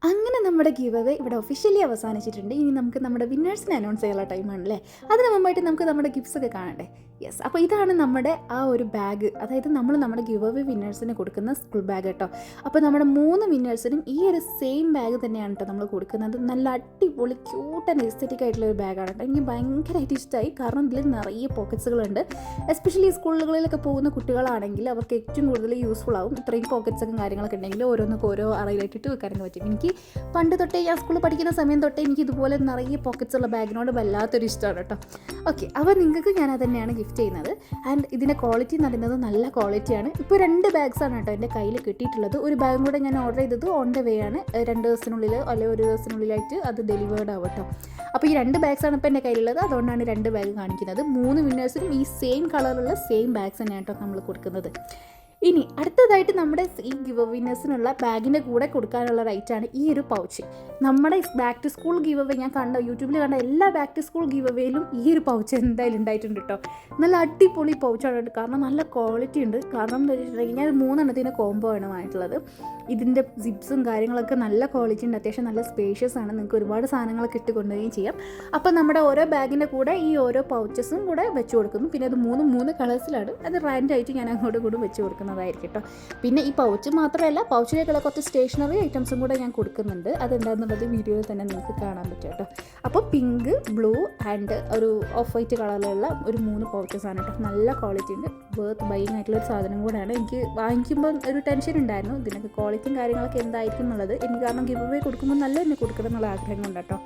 അങ്ങനെ നമ്മുടെ give away ഇവിടെ ഒഫീഷ്യലി അവസാനിച്ചിട്ടുണ്ട്. ഇനി നമുക്ക് നമ്മുടെ വിന്നേഴ്സിനെ അനൗൺസ് ചെയ്യാനുള്ള ടൈമാണല്ലേ. അതിന് മുമ്പായിട്ട് നമുക്ക് നമ്മുടെ ഗിഫ്റ്റ്സ് ഒക്കെ കാണണ്ടേ. യെസ്, അപ്പോൾ ഇതാണ് നമ്മുടെ ആ ഒരു ബാഗ്. അതായത് നമ്മൾ നമ്മുടെ ഗിവ് അവേ വിന്നേഴ്സിന് കൊടുക്കുന്ന സ്കൂൾ ബാഗ് കേട്ടോ. അപ്പോൾ നമ്മുടെ 3 വിന്നേഴ്സിനും ഈ ഒരു സെയിം ബാഗ് തന്നെയാണ് കേട്ടോ നമ്മൾ കൊടുക്കുന്നത്. നല്ല അടിപൊളി ക്യൂട്ട് ആൻഡ് എസ്തെറ്റിക് ആയിട്ടുള്ള ഒരു ബാഗാണ് കേട്ടോ. എനിക്ക് ഭയങ്കരമായിട്ട് ഇഷ്ടമായി. കാരണം ഇതിൽ നിറയെ പോക്കറ്റ്സുകളുണ്ട്. എസ്പെഷ്യലി സ്കൂളുകളിലൊക്കെ പോകുന്ന കുട്ടികളാണെങ്കിൽ അവർക്ക് ഏറ്റവും കൂടുതൽ യൂസ്ഫുൾ ആവും. ഇത്രയും പോക്കറ്റ്സൊക്കെ കാര്യങ്ങളൊക്കെ ഉണ്ടെങ്കിൽ ഓരോന്നൊക്കെ ഓരോ അറയിലായിട്ടിട്ട് വെക്കാനൊക്കെ പറ്റും. എനിക്ക് പണ്ട് തൊട്ടേ ഞാൻ സ്കൂളിൽ പഠിക്കുന്ന സമയം തൊട്ടേ എനിക്ക് ഇതുപോലെ നിറയെ പോക്കറ്റ്സ് ഉള്ള ബാഗിനോട് വല്ലാത്തൊരു ഇഷ്ടമാണ് കേട്ടോ. ഓക്കെ, അപ്പോൾ നിങ്ങൾക്ക് ഞാനത് തന്നെയാണ് ഗിഫ്റ്റ് ചെയ്യുന്നത്. ആൻഡ് ഇതിൻ്റെ ക്വാളിറ്റി എന്ന് പറയുന്നത് നല്ല ക്വാളിറ്റിയാണ്. ഇപ്പോൾ 2 ബാഗ്സാണ് കേട്ടോ എൻ്റെ കയ്യിൽ കിട്ടിയിട്ടുള്ളത്. ഒരു ബാഗും കൂടെ ഞാൻ ഓർഡർ ചെയ്തത് ഓൺ ദ വേ ആണ്. 2 ദിവസത്തിനുള്ളിൽ അല്ലെങ്കിൽ 1 ദിവസത്തിനുള്ളിലായിട്ട് അത് ഡെലിവേർഡ് ആവും കേട്ടോ. അപ്പോൾ ഈ 2 ബാഗ്സാണ് ഇപ്പോൾ എൻ്റെ കയ്യിലുള്ളത്. അതുകൊണ്ടാണ് 2 ബാഗ് കാണിക്കുന്നത്. 3 വിന്നേഴ്സിനും ഈ സെയിം കളറുള്ള സെയിം ബാഗ്സ് തന്നെയാണ് കേട്ടോ നമ്മൾ കൊടുക്കുന്നത്. ഇനി അടുത്തതായിട്ട് നമ്മുടെ ഈ ഗിവ് വിന്നേഴ്സിനുള്ള ബാഗിൻ്റെ കൂടെ കൊടുക്കാനുള്ള റൈറ്റാണ് ഈ ഒരു പൗച്ച്. നമ്മുടെ back to school give away ഞാൻ യൂട്യൂബിൽ കണ്ട എല്ലാ ബാക്ക് ടു സ്കൂൾ ഗിവ് അവേയിലും ഈ ഒരു പൗച്ച് എന്തായാലും ഉണ്ടായിട്ടുണ്ട് കേട്ടോ. നല്ല അടിപൊളി പൗച്ചാണ് കേട്ടോ. കാരണം നല്ല ക്വാളിറ്റി ഉണ്ട്. കാരണം എന്താ വെച്ചിട്ടുണ്ടെങ്കിൽ ഞാൻ 3 എണ്ണത്തിൻ്റെ കോംബോ ആണ് വാങ്ങിയിട്ടുള്ളത്. ഇതിൻ്റെ സിപ്സും കാര്യങ്ങളൊക്കെ നല്ല ക്വാളിറ്റി ഉണ്ട്. അത്യാവശ്യം നല്ല സ്പേഷ്യസ് ആണ്. നിങ്ങൾക്ക് ഒരുപാട് സാധനങ്ങളൊക്കെ ഇട്ട് കൊണ്ടുപോവുകയും ചെയ്യാം. അപ്പോൾ നമ്മുടെ ഓരോ ബാഗിൻ്റെ കൂടെ ഈ ഓരോ പൗച്ചസും കൂടെ വെച്ച് കൊടുക്കുന്നു. പിന്നെ അത് 3 കളേഴ്സിലാണ്. അത് റാൻഡായിട്ട് ഞാൻ അങ്ങോട്ടും ഇങ്ങോട്ടും വെച്ച് കൊടുക്കുന്നതായിരിക്കും കേട്ടോ. പിന്നെ ഈ പൗച്ച് മാത്രമല്ല, പൗച്ചിലേക്കുള്ള കുറച്ച് സ്റ്റേഷനറി ഐറ്റംസും കൂടെ ഞാൻ കൊടുക്കുന്നുണ്ട്. അതെന്താണെന്നുള്ളത് വീഡിയോയിൽ തന്നെ നിങ്ങൾക്ക് കാണാൻ പറ്റും കേട്ടോ. അപ്പോൾ പിങ്ക്, ബ്ലൂ ആൻഡ് ഒരു ഓഫ് വൈറ്റ് കളറിലുള്ള ഒരു 3 പൗച്ചസാണ് കേട്ടോ. നല്ല ക്വാളിറ്റി ഉണ്ട്. വർത്ത് ബൈയിങ് ആയിട്ടുള്ളൊരു സാധനം കൂടെയാണ്. എനിക്ക് വാങ്ങിക്കുമ്പോൾ ഒരു ടെൻഷൻ ഉണ്ടായിരുന്നു ഇതിനൊക്കെ ക്വാളിറ്റിയും കാര്യങ്ങളൊക്കെ എന്തായിരിക്കും എന്നുള്ളത്. എനിക്ക് കാരണം ഗിവ് അവേ കൊടുക്കുമ്പോൾ നല്ല തന്നെ കൊടുക്കണം എന്നുള്ള ആഗ്രഹം കൊണ്ട് കേട്ടോ.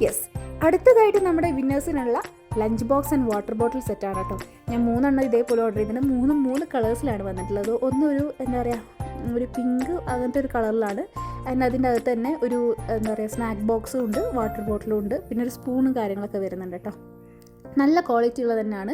യെസ്, അടുത്തതായിട്ട് നമ്മുടെ വിന്നേഴ്സിനുള്ള lunch box and water bottle സെറ്റാണ് കേട്ടോ. ഞാൻ 3 എണ്ണം ഇതേപോലെ ഓർഡർ ചെയ്തിട്ടുണ്ട്. 3 കളേഴ്സിലാണ് വന്നിട്ടുള്ളത്. ഒന്നൊരു എന്താ പറയുക, ഒരു പിങ്ക് അങ്ങനത്തെ ഒരു കളറിലാണ്. അതിൻ്റെ അകത്ത് തന്നെ ഒരു എന്താ പറയുക സ്നാക്ക് ബോക്സും ഉണ്ട്, വാട്ടർ ബോട്ടിലും ഉണ്ട്, പിന്നെ ഒരു സ്പൂണും കാര്യങ്ങളൊക്കെ വരുന്നുണ്ട് കേട്ടോ. നല്ല ക്വാളിറ്റി ഉള്ളത് തന്നെയാണ്.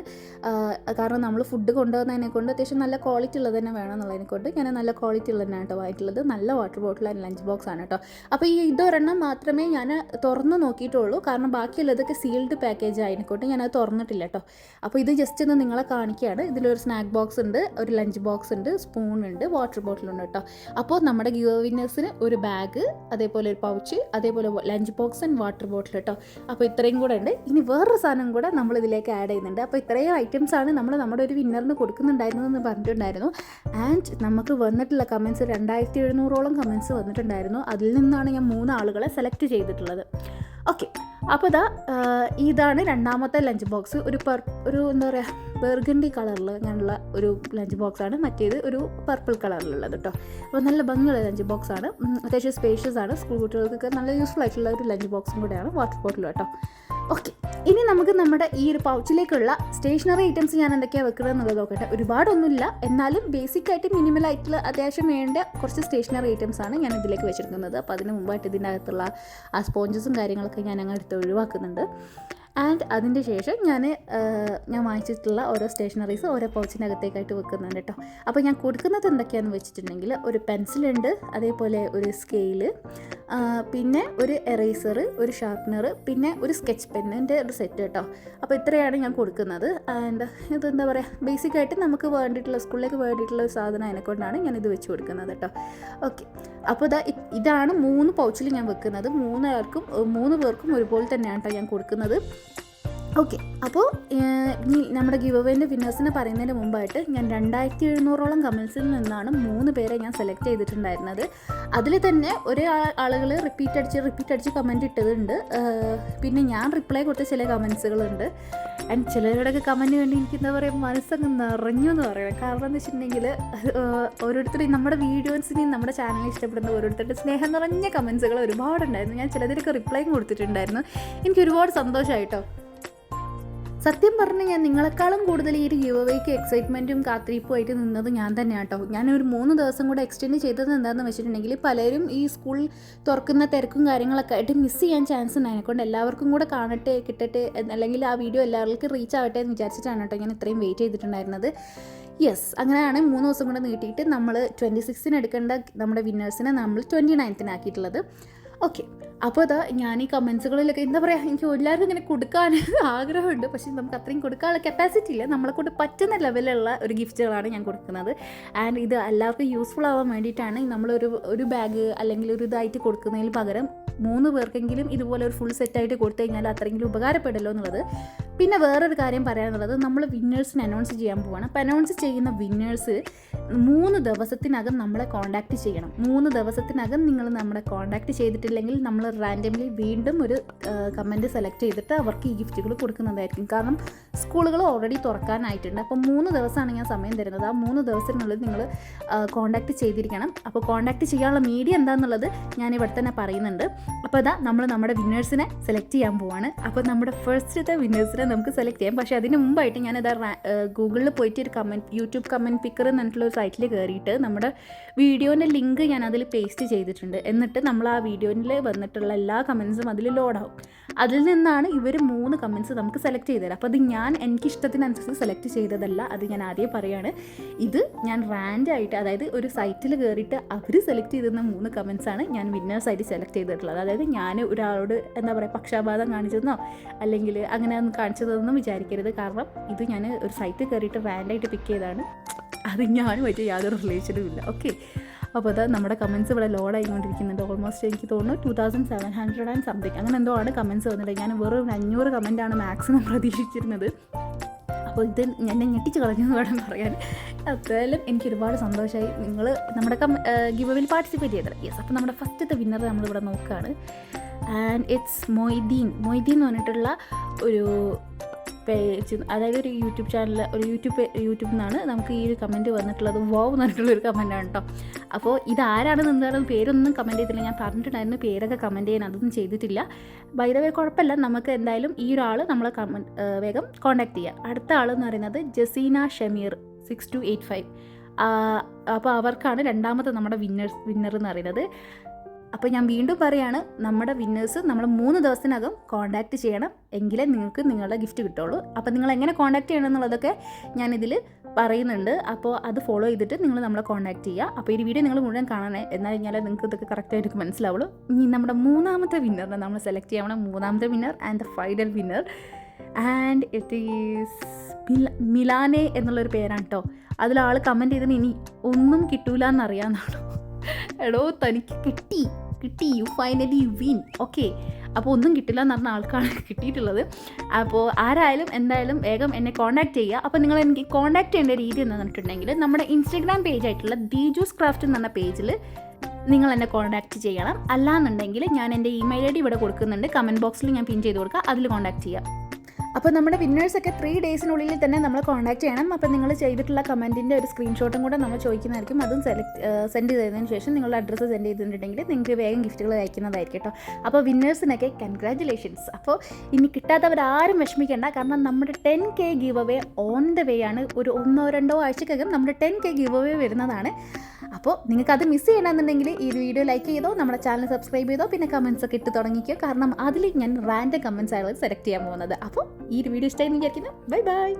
കാരണം നമ്മൾ ഫുഡ് കൊണ്ടുപോകുന്നതിനെ കൊണ്ട് അത്യാവശ്യം നല്ല ക്വാളിറ്റി ഉള്ളത് തന്നെ വേണം എന്നുള്ളതിനെ കൊണ്ട് ഞാൻ നല്ല ക്വാളിറ്റി ഉള്ളത് തന്നെയാണ് കേട്ടോ വാങ്ങിയിട്ടുള്ളത്. നല്ല water bottle and lunch box ആണ് കേട്ടോ. അപ്പോൾ ഈ ഇതൊരെണ്ണം മാത്രമേ ഞാൻ തുറന്ന് നോക്കിയിട്ടുള്ളൂ. കാരണം ബാക്കിയുള്ളതൊക്കെ സീൽഡ് പാക്കേജ് ആയതിനെക്കൊണ്ട് ഞാനത് തുറന്നിട്ടില്ല കേട്ടോ. അപ്പോൾ ഇത് ജസ്റ്റ് ഒന്ന് നിങ്ങളെ കാണിക്കുകയാണ്. ഇതിലൊരു സ്നാക്ക് ബോക്സ് ഉണ്ട്, ഒരു ലഞ്ച് ബോക്സ് ഉണ്ട്, സ്പൂൺ ഉണ്ട്, വാട്ടർ ബോട്ടിലുണ്ട് കേട്ടോ. അപ്പോൾ നമ്മുടെ ഗിവ് വിന്നേഴ്സിന് ഒരു ബാഗ്, അതേപോലെ ഒരു പൗച്ച്, അതേപോലെ ലഞ്ച് ബോക്സ് ആൻഡ് വാട്ടർ ബോട്ടിൽ കേട്ടോ. അപ്പോൾ ഇത്രയും കൂടെ ഉണ്ട്. ഇനി വേറൊരു സാധനം കൂടെ നമ്മൾ ഇതിലേക്ക് ആഡ് ചെയ്യുന്നുണ്ട്. അപ്പോൾ ഇത്രയും ഐറ്റംസാണ് നമ്മൾ നമ്മുടെ ഒരു വിന്നറിന് കൊടുക്കുന്നുണ്ടായിരുന്നതെന്ന് പറഞ്ഞിട്ടുണ്ടായിരുന്നു. ആൻഡ് നമുക്ക് വന്നിട്ടുള്ള കമൻസ് 2700ഓളം കമൻസ് വന്നിട്ടുണ്ടായിരുന്നു. അതിൽ നിന്നാണ് ഞാൻ 3 ആളുകളെ സെലക്ട് ചെയ്തിട്ടുള്ളത്. ഓക്കെ, അപ്പോൾ ഇതാണ് രണ്ടാമത്തെ ലഞ്ച് ബോക്സ്. ഒരു എന്താ പറയുക ബർഗണ്ടി കളറിൽ ഞാനുള്ള ഒരു ലഞ്ച് ബോക്സാണ്. മറ്റേത് ഒരു പർപ്പിൾ കളറിലുള്ളത് കേട്ടോ. അപ്പോൾ നല്ല ഭംഗിയുള്ള ലഞ്ച് ബോക്സാണ്. അത്യാവശ്യം സ്പേഷ്യസ് ആണ്. സ്കൂൾ കുട്ടികൾക്കൊക്കെ നല്ല യൂസ്ഫുൾ ആയിട്ടുള്ള ഒരു ലഞ്ച് ബോക്സും കൂടെയാണ്. വാട്ടർ ബോട്ടിലും കേട്ടോ. ഓക്കെ, ഇനി നമുക്ക് നമ്മുടെ ഈ ഒരു പൗച്ചിലേക്കുള്ള സ്റ്റേഷനറി ഐറ്റംസ് ഞാൻ എന്തൊക്കെയാണ് വെക്കുന്നത് എന്നുള്ളത് നോക്കട്ടെ. ഒരുപാടൊന്നുമില്ല, എന്നാലും ബേസിക് ആയിട്ട് മിനിമൽ ആയിട്ടുള്ള അത്യാവശ്യം വേണ്ട കുറച്ച് സ്റ്റേഷനറി ഐറ്റംസ് ആണ് ഞാൻ ഇതിലേക്ക് വെച്ചിരിക്കുന്നത്. അപ്പോൾ അതിന് മുമ്പായിട്ട് ഇതിൻ്റെ അകത്തുള്ള ആ സ്പോഞ്ചസും കാര്യങ്ങളൊക്കെ ഞാൻ അങ്ങ് എടുത്ത് ഒഴിവാക്കുന്നുണ്ട്. ആൻഡ് അതിൻ്റെ ശേഷം ഞാൻ വാങ്ങിച്ചിട്ടുള്ള ഓരോ സ്റ്റേഷനറീസ് ഓരോ പൗച്ചിനകത്തേക്കായിട്ട് വെക്കുന്നുണ്ട് കേട്ടോ. അപ്പോൾ ഞാൻ കൊടുക്കുന്നത് എന്തൊക്കെയാണെന്ന് വെച്ചിട്ടുണ്ടെങ്കിൽ ഒരു പെൻസിലുണ്ട്, അതേപോലെ ഒരു സ്കെയില്, പിന്നെ ഒരു എറേസർ, ഒരു ഷാർപ്നർ, പിന്നെ ഒരു സ്കെച്ച് പെന്നിൻ്റെ ഒരു സെറ്റ് കേട്ടോ. അപ്പോൾ ഇത്രയാണ് ഞാൻ കൊടുക്കുന്നത്. ആൻഡ് ഇതെന്താ പറയുക, ബേസിക്കായിട്ട് നമുക്ക് വേണ്ടിയിട്ടുള്ള സ്കൂളിലേക്ക് വേണ്ടിയിട്ടുള്ള ഒരു സാധനം അതിനെക്കൊണ്ടാണ് ഞാനിത് വെച്ച് കൊടുക്കുന്നത് കേട്ടോ. ഓക്കെ, അപ്പോൾ ഇതാണ് 3 പൗച്ചിൽ ഞാൻ വെക്കുന്നത്. 3 പേർക്കും ഒരുപോലെ തന്നെയാണ് കേട്ടോ ഞാൻ കൊടുക്കുന്നത്. ഓക്കെ, അപ്പോൾ ഇനി നമ്മുടെ ഗിവ് അവേൻ്റെ വിന്നേഴ്സിനെ പറയുന്നതിന് മുമ്പായിട്ട് ഞാൻ 2700ഓളം കമൻസിൽ നിന്നാണ് 3 പേരെ ഞാൻ സെലക്ട് ചെയ്തിട്ടുണ്ടായിരുന്നത്. അതിൽ തന്നെ ആളുകൾ റിപ്പീറ്റ് അടിച്ച് കമൻറ്റ് ഇട്ടതുണ്ട്. പിന്നെ ഞാൻ റിപ്ലൈ കൊടുത്ത ചില കമൻസുകളുണ്ട്. ആൻഡ് ചിലരുടെയൊക്കെ കമൻറ്റ് വേണ്ടി എനിക്ക് എന്താ പറയുക മനസ്സങ്ങ് നിറഞ്ഞു എന്ന് പറയുന്നത്. കാരണം എന്ന് വെച്ചിട്ടുണ്ടെങ്കിൽ ഓരോരുത്തരും നമ്മുടെ വീഡിയോസിനെയും നമ്മുടെ ചാനലിനെ ഇഷ്ടപ്പെടുന്ന ഓരോരുത്തരുടെ സ്നേഹം നിറഞ്ഞ കമൻസുകൾ ഒരുപാടുണ്ടായിരുന്നു. ഞാൻ ചിലതിനൊക്കെ റിപ്ലൈയും കൊടുത്തിട്ടുണ്ടായിരുന്നു. എനിക്ക് ഒരുപാട് സന്തോഷമായിട്ടോ. സത്യം പറഞ്ഞാൽ ഞാൻ നിങ്ങളെക്കാളും കൂടുതൽ ഈ ഒരു ഗിവ് അവേക്ക് എക്സൈറ്റ്മെൻറ്റും കാത്തിരിപ്പുമായിട്ട് നിന്നത് ഞാൻ തന്നെയാണ് കേട്ടോ. ഞാനൊരു 3 ദിവസം കൂടെ എക്സ്റ്റെൻഡ് ചെയ്തത് എന്താണെന്ന് വെച്ചിട്ടുണ്ടെങ്കിൽ പലരും ഈ സ്കൂൾ തുറക്കുന്ന തിരക്കും കാര്യങ്ങളൊക്കെ ആയിട്ട് മിസ് ചെയ്യാൻ ചാൻസ് ഉണ്ട്. അതിനെക്കൊണ്ട് എല്ലാവർക്കും കൂടെ കാണട്ടെ, കിട്ടട്ടെ, അല്ലെങ്കിൽ ആ വീഡിയോ എല്ലാവർക്കും റീച്ച് ആവട്ടെ എന്ന് വിചാരിച്ചിട്ടാണ് കേട്ടോ ഞാൻ ഇത്രയും വെയിറ്റ് ചെയ്തിട്ടുണ്ടായിരുന്നത്. യെസ്, അങ്ങനെയാണ് 3 ദിവസം കൂടെ നീട്ടിയിട്ട് നമ്മൾ 26-ന് എടുക്കേണ്ട നമ്മുടെ വിന്നേഴ്സിനെ നമ്മൾ 29-ന് ആക്കിയിട്ടുള്ളത്. ഓക്കെ, അപ്പോൾ ഇതാ ഞാൻ ഈ കമൻസുകളിലൊക്കെ എന്താ പറയുക, എനിക്ക് എല്ലാവർക്കും ഇങ്ങനെ കൊടുക്കാൻ ആഗ്രഹമുണ്ട്, പക്ഷേ നമുക്ക് അത്രയും കൊടുക്കാനുള്ള കപ്പാസിറ്റി ഇല്ല. നമ്മളെ കൊണ്ട് പറ്റുന്ന ലെവലുള്ള ഒരു ഗിഫ്റ്റുകളാണ് ഞാൻ കൊടുക്കുന്നത്. ആൻഡ് ഇത് എല്ലാവർക്കും യൂസ്ഫുൾ ആവാൻ വേണ്ടിയിട്ടാണ് നമ്മളൊരു ബാഗ് അല്ലെങ്കിൽ ഒരു ഇതായിട്ട് കൊടുക്കുന്നതിന് പകരം 3 പേർക്കെങ്കിലും ഇതുപോലെ ഒരു ഫുൾ സെറ്റായിട്ട് കൊടുത്തു കഴിഞ്ഞാൽ അത്രയെങ്കിലും ഉപകാരപ്പെടുമല്ലോ എന്നുള്ളത്. പിന്നെ വേറൊരു കാര്യം പറയാനുള്ളത്, നമ്മൾ വിന്നേഴ്സിന് അനൗൺസ് ചെയ്യാൻ പോവുകയാണ്. അപ്പോൾ അനൗൺസ് ചെയ്യുന്ന വിന്നേഴ്സ് 3 ദിവസത്തിനകം നമ്മളെ കോൺടാക്റ്റ് ചെയ്യണം. 3 ദിവസത്തിനകം നിങ്ങൾ നമ്മളെ കോൺടാക്റ്റ് ചെയ്തിട്ടില്ലെങ്കിൽ നമ്മൾ റാൻഡംലി വീണ്ടും ഒരു കമൻറ്റ് സെലക്ട് ചെയ്തിട്ട് അവർക്ക് ഈ ഗിഫ്റ്റുകൾ കൊടുക്കുന്നതായിരിക്കും. കാരണം സ്കൂളുകൾ ഓൾറെഡി തുറക്കാനായിട്ടുണ്ട്. അപ്പോൾ 3 ദിവസമാണ് ഞാൻ സമയം തരുന്നത്. ആ 3 ദിവസത്തിനുള്ളിൽ നിങ്ങൾ കോൺടാക്റ്റ് ചെയ്തിരിക്കണം. അപ്പോൾ കോൺടാക്റ്റ് ചെയ്യാനുള്ള മീഡിയ എന്താണെന്നുള്ളത് ഞാൻ ഇവിടെ തന്നെ പറയുന്നുണ്ട്. അപ്പോൾ അതാ നമ്മൾ നമ്മുടെ വിന്നേഴ്സിനെ സെലക്ട് ചെയ്യാൻ പോവാണ്. അപ്പോൾ നമ്മുടെ ഫസ്റ്റത്തെ വിന്നേഴ്സിനെ നമുക്ക് സെലക്ട് ചെയ്യാം. പക്ഷേ അതിന് മുമ്പായിട്ട് ഞാനത് ഗൂഗിളിൽ പോയിട്ട് ഒരു യൂട്യൂബ് കമൻറ്റ് പിക്കർ എന്നിട്ടുള്ള ഒരു സൈറ്റിൽ കയറിയിട്ട് നമ്മുടെ വീഡിയോൻ്റെ ലിങ്ക് ഞാൻ അതിൽ പേസ്റ്റ് ചെയ്തിട്ടുണ്ട്. എന്നിട്ട് നമ്മൾ ആ വീഡിയോയിൽ വന്നിട്ടുള്ള എല്ലാ കമൻസും അതിൽ ലോഡാവും. അതിൽ നിന്നാണ് ഇവർ 3 കമൻസ് നമുക്ക് സെലക്ട് ചെയ്തത്. അപ്പോൾ അത് എനിക്ക് ഇഷ്ടത്തിനനുസരിച്ച് സെലക്ട് ചെയ്തതല്ല, അത് ഞാൻ ആദ്യം പറയുകയാണ്. ഇത് ഞാൻ റാൻഡായിട്ട്, അതായത് ഒരു സൈറ്റിൽ കയറിയിട്ട് അവർ സെലക്ട് ചെയ്തിരുന്ന 3 കമൻസാണ് ഞാൻ വിന്നേഴ്സായിട്ട് സെലക്ട് ചെയ്തിട്ടുള്ളത്. അതായത് ഞാൻ ഒരാളോട് എന്താ പറയുക, പക്ഷാപാതം കാണിച്ചതെന്നോ അല്ലെങ്കിൽ അങ്ങനെ ഒന്നും കാണിച്ചതെന്നൊന്നും വിചാരിക്കരുത്. കാരണം ഇത് ഞാൻ ഒരു സൈറ്റിൽ കയറിയിട്ട് റാൻഡായിട്ട് പിക്ക് ചെയ്തതാണ്. അത് ഞാനുമായിട്ട് യാതൊരു റിലേഷനും ഇല്ല. ഓക്കെ, അപ്പോൾ അത് നമ്മുടെ കമൻസ് ഇവിടെ ലോഡ് ആയിക്കൊണ്ടിരിക്കുന്നുണ്ട്. ഓൾമോസ്റ്റ് എനിക്ക് തോന്നുന്നു 2700 ആൻഡ് സംതിങ് അങ്ങനെ എന്തോ ആണ് കമൻസ് വന്നിട്ട്. ഞാൻ വെറും 500 കമൻറ്റാണ് മാക്സിമം പ്രതീക്ഷിച്ചിരുന്നത്. അപ്പോൾ ഇത് എന്നെ ഞെട്ടിച്ച് കളഞ്ഞെന്ന് വേണം പറയാൻ. എന്തായാലും എനിക്ക് ഒരുപാട് സന്തോഷമായി നിങ്ങൾ നമ്മുടെ ഗിവ്-അവേയിൽ പാർട്ടിസിപ്പേറ്റ് ചെയ്തത്. യെസ്, അപ്പോൾ നമ്മുടെ ഫസ്റ്റത്തെ വിന്നർ നമ്മളിവിടെ നോക്കുകയാണ്. ആൻഡ് ഇറ്റ്സ് മൊയ്തീൻ എന്ന് പറഞ്ഞിട്ടുള്ള ഒരു പേജ്, അതായത് ഒരു യൂട്യൂബ് ചാനൽ, ഒരു യൂട്യൂബിൽ നിന്നാണ് നമുക്ക് ഈ ഒരു കമൻറ്റ് വന്നിട്ടുള്ളത്. വാവ് എന്ന് പറഞ്ഞിട്ടുള്ളൊരു കമൻറ്റാണ് കേട്ടോ. അപ്പോൾ ഇതാരാണെന്ന് എന്താണെന്ന് പേരൊന്നും കമൻറ്റ് ചെയ്തില്ല. ഞാൻ പറഞ്ഞിട്ടുണ്ടായിരുന്നു പേരൊക്കെ കമൻറ്റ് ചെയ്യാൻ, അതൊന്നും ചെയ്തിട്ടില്ല. ബൈ ദ വേ കുഴപ്പമില്ല, നമുക്ക് എന്തായാലും ഈ ഒരാൾ നമ്മളെ വേഗം കോൺടാക്റ്റ് ചെയ്യാം. അടുത്ത ആളെന്ന് പറയുന്നത് ജസീന ഷമീർ 6285. അപ്പോൾ അവർക്കാണ് രണ്ടാമത്തെ നമ്മുടെ വിന്നർ എന്ന് പറയുന്നത്. അപ്പോൾ ഞാൻ വീണ്ടും പറയുകയാണ്, നമ്മുടെ വിന്നേഴ്സ് നമ്മൾ 3 ദിവസത്തിനകം കോൺടാക്റ്റ് ചെയ്യണം, എങ്കിലേ നിങ്ങൾക്ക് നിങ്ങളുടെ ഗിഫ്റ്റ് കിട്ടുള്ളൂ. അപ്പോൾ നിങ്ങൾ എങ്ങനെ കോൺടാക്റ്റ് ചെയ്യണം എന്നുള്ളതൊക്കെ ഞാനിതിൽ പറയുന്നുണ്ട്. അപ്പോൾ അത് ഫോളോ ചെയ്തിട്ട് നിങ്ങൾ നമ്മളെ കോൺടാക്റ്റ് ചെയ്യുക. അപ്പോൾ ഈ വീഡിയോ നിങ്ങൾ മുഴുവൻ കാണണേ, എന്നാൽ കഴിഞ്ഞാൽ നിങ്ങൾക്ക് ഇതൊക്കെ കറക്റ്റായിട്ട് മനസ്സിലാവുള്ളൂ. ഇനി നമ്മുടെ 3ാമത്തെ വിന്നറിനെ നമ്മൾ സെലക്ട് ചെയ്യണം. 3ാമത്തെ winner and the final winner, and it is മിലാനെ എന്നുള്ളൊരു പേരാണ് കേട്ടോ. അതിലാൾ കമൻറ്റ് ചെയ്തിട്ട് ഇനി ഒന്നും കിട്ടൂല എന്നറിയാമെന്നാണ്. എടോ തനിക്ക് കിട്ടി, യു ഫൈനലി വിൻ. ഓക്കെ, അപ്പോൾ ഒന്നും കിട്ടില്ല എന്ന് പറഞ്ഞ ആൾക്കാണ് കിട്ടിയിട്ടുള്ളത്. അപ്പോൾ ആരായാലും എന്തായാലും വേഗം എന്നെ കോൺടാക്റ്റ് ചെയ്യുക. അപ്പോൾ നിങ്ങൾ എനിക്ക് കോൺടാക്റ്റ് ചെയ്യേണ്ട രീതി എന്ന് പറഞ്ഞിട്ടുണ്ടെങ്കിൽ നമ്മുടെ ഇൻസ്റ്റഗ്രാം പേജായിട്ടുള്ള ദീജൂസ് ക്രാഫ്റ്റ് എന്ന് പറഞ്ഞ പേജിൽ നിങ്ങൾ എന്നെ കോൺടാക്റ്റ് ചെയ്യണം. അല്ലാന്നുണ്ടെങ്കിൽ ഞാൻ എൻ്റെ ഇമെയിൽ ID ഇവിടെ കൊടുക്കുന്നുണ്ട്, കമൻറ്റ് ബോക്സിൽ ഞാൻ പിൻ ചെയ്ത് കൊടുക്കുക, അതിൽ കോൺടാക്റ്റ് ചെയ്യുക. അപ്പോൾ നമ്മുടെ വിന്നേഴ്സൊക്കെ 3 ഡേയ്സിനുള്ളിൽ തന്നെ നമ്മൾ കോൺടാക്ട് ചെയ്യണം. അപ്പോൾ നിങ്ങൾ ചെയ്തിട്ടുള്ള കമൻറ്റിൻ്റെ ഒരു സ്ക്രീൻഷോട്ടും കൂടെ നമ്മൾ ചോദിക്കുന്നതായിരിക്കും. അതും സെൻഡ് ചെയ്തതിന് ശേഷം നിങ്ങളുടെ അഡ്രസ്സ് സെൻഡ് ചെയ്തിട്ടുണ്ടെങ്കിൽ നിങ്ങൾക്ക് വേഗം ഗിഫ്റ്റുകൾ അയക്കുന്നതായിരിക്കും കേട്ടോ. അപ്പോൾ വിന്നേഴ്സിനൊക്കെ കൺഗ്രാജുലേഷൻസ്. അപ്പോൾ ഇനി കിട്ടാത്തവരാരും വിഷമിക്കേണ്ട, കാരണം നമ്മുടെ 10K give away on the way ആണ്. ഒരു 1-2 ആഴ്ചക്കകം നമ്മുടെ 10K ഗിവ് അവേ വരുന്നതാണ്. അപ്പോൾ നിങ്ങൾക്കത് മിസ് ചെയ്യണമെന്നുണ്ടെങ്കിൽ ഈ വീഡിയോ ലൈക്ക് ചെയ്തോ, നമ്മുടെ ചാനൽ സബ്സ്ക്രൈബ് ചെയ്തോ, പിന്നെ കമൻസ് ഒക്കെ ഇട്ട് തുടങ്ങിക്കോ. കാരണം അതിൽ ഞാൻ റാൻഡം കമൻസ് ആയിട്ട് സെലക്ട് ചെയ്യാൻ പോകുന്നത്. അപ്പോൾ ഈ ഒരു വീഡിയോ ഇഷ്ടമായി വിചാരിക്കുന്നു. ബൈ.